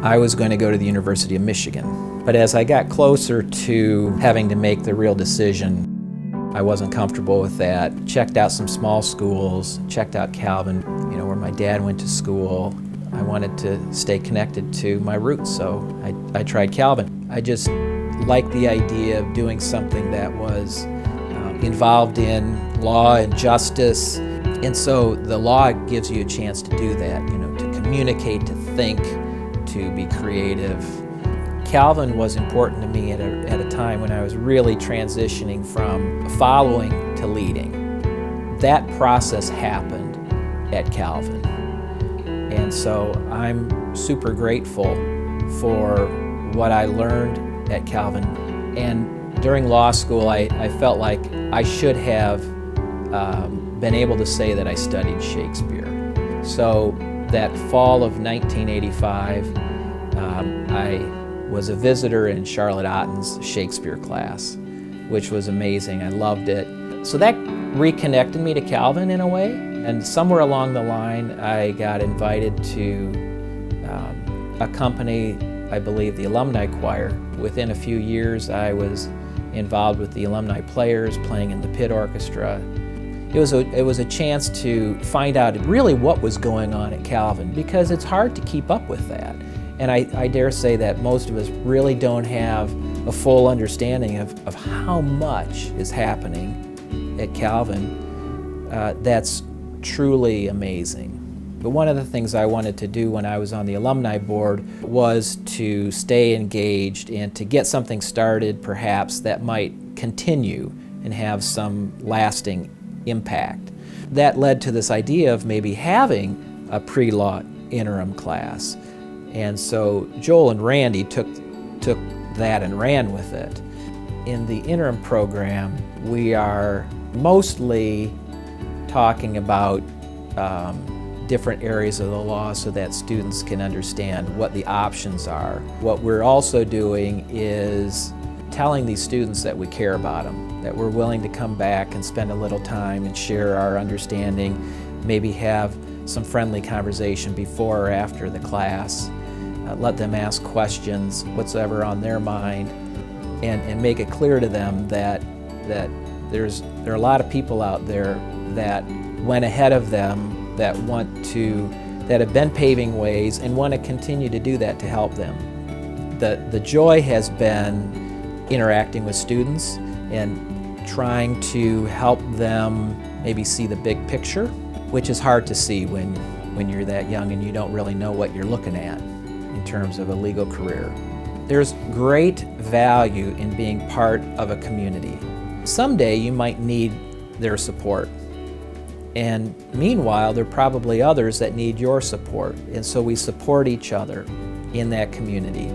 I was going to go to the University of Michigan. But as I got closer to having to make the real decision, I wasn't comfortable with that. Checked out some small schools, checked out Calvin, where my dad went to school. I wanted to stay connected to my roots, so I tried Calvin. I just liked the idea of doing something that was involved in law and justice. And so the law gives you a chance to do that, to communicate, to think, to be creative. Calvin was important to me at a time when I was really transitioning from following to leading. That process happened at Calvin. And so I'm super grateful for what I learned at Calvin. And during law school, I felt like I should have been able to say that I studied Shakespeare. So that fall of 1985, I was a visitor in Charlotte Otten's Shakespeare class, which was amazing. I loved it. So that reconnected me to Calvin in a way. And somewhere along the line, I got invited to accompany, I believe, the alumni choir. Within a few years, I was involved with the alumni players, playing in the pit orchestra. It was a chance to find out really what was going on at Calvin, because it's hard to keep up with that. And I dare say that most of us really don't have a full understanding of how much is happening at Calvin. That's truly amazing. But one of the things I wanted to do when I was on the alumni board was to stay engaged and to get something started perhaps that might continue and have some lasting impact. That led to this idea of maybe having a pre-law interim class. And so Joel and Randy took that and ran with it. In the interim program, we are mostly talking about different areas of the law so that students can understand what the options are. What we're also doing is telling these students that we care about them, that we're willing to come back and spend a little time and share our understanding, maybe have some friendly conversation before or after the class, let them ask questions, whatsoever on their mind, and make it clear to them that there are a lot of people out there that went ahead of them, that have been paving ways and want to continue to do that to help them. The joy has been interacting with students and trying to help them maybe see the big picture, which is hard to see when you're that young and you don't really know what you're looking at in terms of a legal career. There's great value in being part of a community. Someday you might need their support. And meanwhile, there are probably others that need your support. And so we support each other in that community.